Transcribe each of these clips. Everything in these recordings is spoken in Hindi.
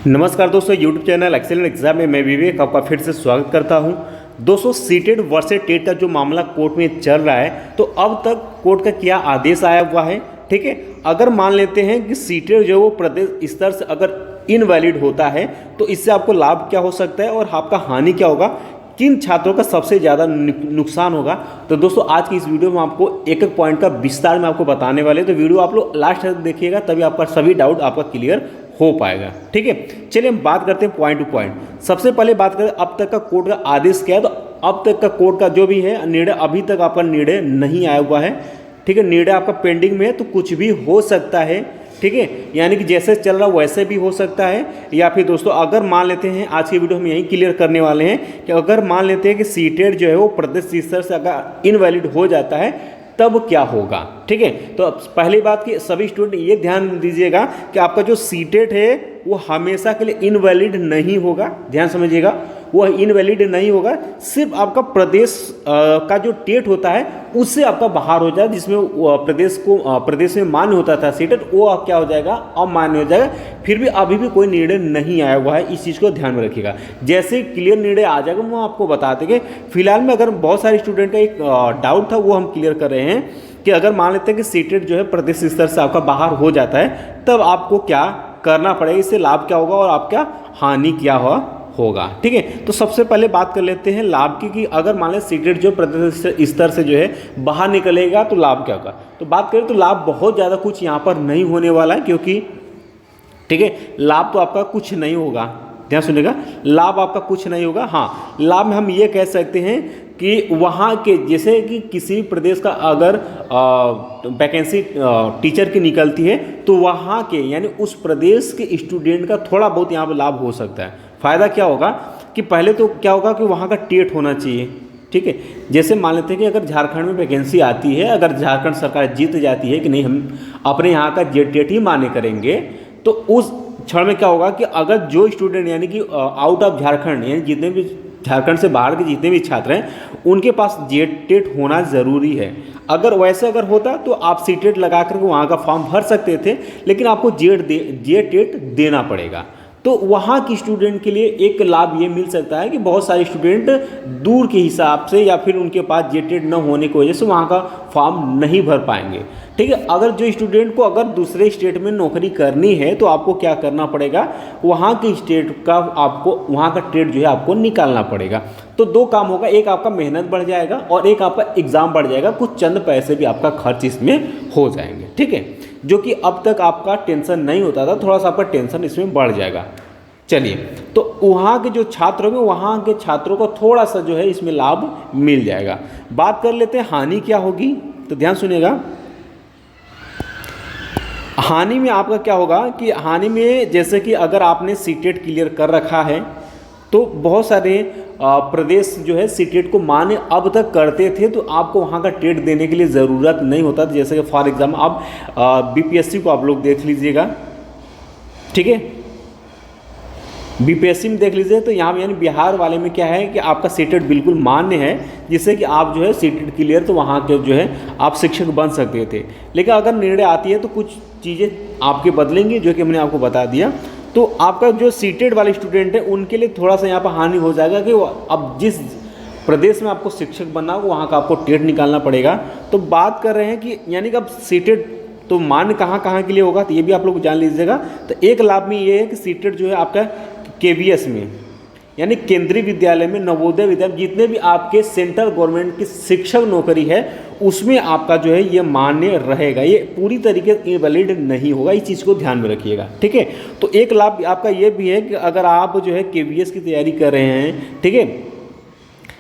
नमस्कार दोस्तों, यूट्यूब चैनल एक्सेलेंट एग्जाम में मैं विवेक आपका फिर से स्वागत करता हूं। दोस्तों, सीटेट वर्सेस टेट का जो मामला कोर्ट में चल रहा है, तो अब तक कोर्ट का क्या आदेश आया हुआ है। ठीक है, अगर मान लेते हैं कि सीटेट जो वो प्रदेश स्तर से अगर इनवैलिड होता है तो इससे आपको लाभ क्या हो सकता है और आपका हानि क्या होगा, किन छात्रों का सबसे ज़्यादा नुकसान होगा। तो दोस्तों, आज की इस वीडियो में आपको एक एक पॉइंट का विस्तार में आपको बताने वाले, तो वीडियो आप लोग लास्ट तक देखिएगा, तभी आपका सभी डाउट आपका क्लियर हो पाएगा। ठीक है, चलिए हम बात करते हैं पॉइंट टू पॉइंट। सबसे पहले बात करें अब तक का कोर्ट का आदेश क्या है। तो अब तक का कोर्ट का जो भी है निर्णय, अभी तक आपका निर्णय नहीं आया हुआ है। ठीक है, निर्णय आपका पेंडिंग में है, तो कुछ भी हो सकता है। ठीक है, यानी कि जैसे चल रहा वैसे भी हो सकता है, या फिर दोस्तों अगर मान लेते हैं, आज की वीडियो हम यही क्लियर करने वाले हैं कि अगर मान लेते हैं कि सीटेट जो है वो प्रदेश स्तर से अगर इनवैलिड हो जाता है तब क्या होगा। ठीक है, तो पहली बात कि सभी स्टूडेंट ये ध्यान दीजिएगा कि आपका जो सीटेट है वो हमेशा के लिए इनवैलिड नहीं होगा। ध्यान समझिएगा, वह इनवैलिड नहीं होगा, सिर्फ आपका प्रदेश का जो टेट होता है उससे आपका बाहर हो जाए, जिसमें प्रदेश में मान्य होता था सीटेट, वो क्या हो जाएगा, अमान्य हो जाएगा। फिर भी अभी भी कोई निर्णय नहीं आया हुआ है, इस चीज़ को ध्यान में रखिएगा। जैसे क्लियर निर्णय आ जाएगा वो आपको बता देंगे। फिलहाल में अगर बहुत सारे स्टूडेंट का एक डाउट था वो हम क्लियर कर रहे हैं कि अगर मान लेते हैं कि सीटेट जो है प्रदेश स्तर से आपका बाहर हो जाता है तब आपको क्या करना पड़ेगा, इससे लाभ क्या होगा और आपका हानि क्या होगा। ठीक है, तो सबसे पहले बात कर लेते हैं लाभ की, कि अगर मान लें सीटेट जो प्रदेश स्तर से जो है बाहर निकलेगा तो लाभ क्या होगा। तो बात करें तो लाभ बहुत ज़्यादा कुछ यहाँ पर नहीं होने वाला है, क्योंकि ठीक है, लाभ तो आपका कुछ नहीं होगा। ध्यान सुनिएगा, लाभ आपका कुछ नहीं होगा। हाँ, लाभ में हम ये कह सकते हैं कि वहाँ के, जैसे कि किसी भी प्रदेश का अगर वैकेंसी टीचर की निकलती है तो वहाँ के यानी उस प्रदेश के स्टूडेंट का थोड़ा बहुत यहाँ पर लाभ हो सकता है। फ़ायदा क्या होगा कि पहले तो क्या होगा कि वहाँ का टेट होना चाहिए। ठीक है, जैसे मान लेते हैं कि अगर झारखंड में वैकेंसी आती है, अगर झारखंड सरकार जीत जाती है कि नहीं हम अपने यहाँ का टेट ही मान्य करेंगे, तो उस क्षण में क्या होगा कि अगर जो स्टूडेंट यानी कि आउट ऑफ झारखंड, यानी जितने भी झारखंड से बाहर के जितने भी छात्र हैं उनके पास टेट होना ज़रूरी है। अगर वैसे अगर होता तो आप सीटेट लगा करके वहाँ का फॉर्म भर सकते थे, लेकिन आपको टेट देना पड़ेगा। तो वहाँ की स्टूडेंट के लिए एक लाभ ये मिल सकता है कि बहुत सारे स्टूडेंट दूर के हिसाब से या फिर उनके पास टेट न होने की वजह से वहाँ का फॉर्म नहीं भर पाएंगे। ठीक है, अगर जो स्टूडेंट को अगर दूसरे स्टेट में नौकरी करनी है तो आपको क्या करना पड़ेगा, वहाँ के स्टेट का आपको वहाँ का टेट जो है आपको निकालना पड़ेगा। तो दो काम होगा, एक आपका मेहनत बढ़ जाएगा और एक आपका एग्ज़ाम बढ़ जाएगा, कुछ चंद पैसे भी आपका खर्च इसमें हो जाएंगे। ठीक है, जो कि अब तक आपका टेंशन नहीं होता था, थोड़ा सा आपका टेंशन इसमें बढ़ जाएगा। चलिए, तो वहाँ के जो छात्र होंगे वहाँ के छात्रों को थोड़ा सा जो है इसमें लाभ मिल जाएगा। बात कर लेते हैं हानि क्या होगी, तो ध्यान सुनिएगा। हानि में आपका क्या होगा कि हानि में जैसे कि अगर आपने सीटेट क्लियर कर रखा है तो बहुत सारे प्रदेश जो है सीटेट को मान्य अब तक करते थे, तो आपको वहाँ का टेट देने के लिए ज़रूरत नहीं होता। जैसे कि फॉर एग्जाम्पल आप बीपीएससी को आप लोग देख लीजिएगा। ठीक है, बीपीएससी में देख लीजिए, तो यहाँ यानी बिहार वाले में क्या है कि आपका सीटेट बिल्कुल मान्य है, जिससे कि आप जो है सीटेट क्लियर तो वहाँ के जो है आप शिक्षक बन सकते थे। लेकिन अगर निर्णय आती है तो कुछ चीज़ें आपके बदलेंगी, जो कि मैंने आपको बता दिया। तो आपका जो सीटेट वाले स्टूडेंट है उनके लिए थोड़ा सा यहाँ पर हानि हो जाएगा कि अब जिस प्रदेश में आपको शिक्षक बनना हो वहाँ का आपको टेट निकालना पड़ेगा। तो बात कर रहे हैं कि यानी कि अब सीटेट तो मान्य कहाँ कहाँ के लिए होगा, तो ये भी आप लोग जान लीजिएगा। तो एक लाभ में ये है कि सीटेट जो है आपका केवीएस में यानी केंद्रीय विद्यालय में, नवोदय विद्यालय, जितने भी आपके सेंट्रल गवर्नमेंट की शिक्षक नौकरी है उसमें आपका जो है ये मान्य रहेगा, ये पूरी तरीके से इनवैलिड नहीं होगा। इस चीज़ को ध्यान में रखिएगा। ठीक है, तो एक लाभ आपका ये भी है कि अगर आप जो है केवीएस की तैयारी कर रहे हैं, ठीक है,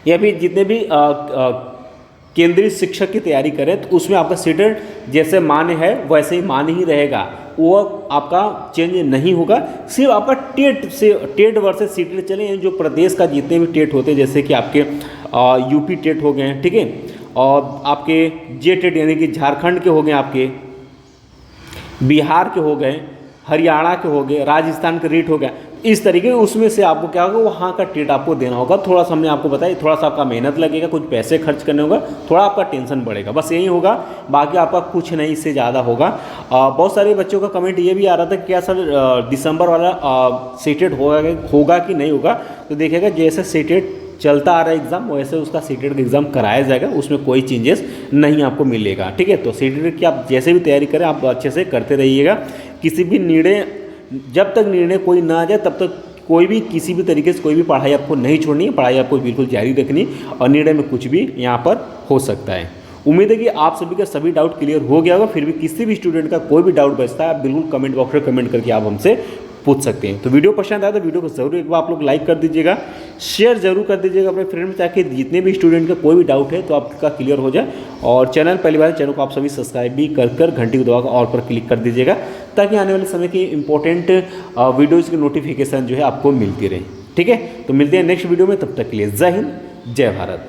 या फिर जितने भी केंद्रीय शिक्षक की तैयारी करें तो उसमें आपका सीटेट जैसे मान्य है वैसे ही मान्य ही रहेगा, वो आपका चेंज नहीं होगा। सिर्फ आपका टेट वर्सेस सीटेट चले, यानी जो प्रदेश का जितने भी टेट होते हैं, जैसे कि आपके यूपी टेट हो गए, ठीक है, और आपके टेट यानी कि झारखंड के हो गए, आपके बिहार के हो गए, हरियाणा के हो गए, राजस्थान के रेट हो गया, इस तरीके उसमें से आपको क्या होगा, वहाँ का टेट आपको देना होगा। थोड़ा सा हमने आपको बताया, थोड़ा सा आपका मेहनत लगेगा, कुछ पैसे खर्च करने होगा, थोड़ा आपका टेंशन बढ़ेगा, बस यही होगा, बाकी आपका कुछ नहीं इससे ज़्यादा होगा। बहुत सारे बच्चों का कमेंट ये भी आ रहा था कि क्या सर दिसंबर वाला सीटेट होगा कि नहीं होगा। तो देखिएगा जैसे सीटेट चलता आ रहा है एग्ज़ाम, वैसे उसका सीटेट का एग्ज़ाम कराया जाएगा, उसमें कोई चेंजेस नहीं आपको मिलेगा, ठीक है। तो सीटेट की आप जैसे भी तैयारी करें, आप अच्छे से करते रहिएगा। किसी भी निर्णय, जब तक निर्णय कोई ना आ जाए तब तक कोई भी किसी भी तरीके से कोई भी पढ़ाई आपको नहीं छोड़नी है, पढ़ाई आपको बिल्कुल जारी रखनी, और निर्णय में कुछ भी यहाँ पर हो सकता है। उम्मीद है कि आप सभी का सभी डाउट क्लियर हो गया होगा। फिर भी किसी भी स्टूडेंट का कोई भी डाउट बचता है, आप बिल्कुल कमेंट बॉक्स में कमेंट करके आप हमसे पूछ सकते हैं। तो वीडियो पसंद आया तो वीडियो को जरूर एक बार आप लोग लाइक कर दीजिएगा, शेयर जरूर कर दीजिएगा अपने फ्रेंड में, ताकि जितने भी स्टूडेंट का कोई भी डाउट है तो आपका क्लियर हो जाए। और चैनल पहली बार चैनल को आप सभी सब्सक्राइब भी कर घंटी को दबाकर ऑल पर क्लिक कर दीजिएगा, ताकि आने वाले समय की इंपॉर्टेंट वीडियोज़ की नोटिफिकेशन जो है आपको मिलती रहे, ठीक है। तो मिलते हैं नेक्स्ट वीडियो में, तब तक के लिए जय हिंद, जय भारत।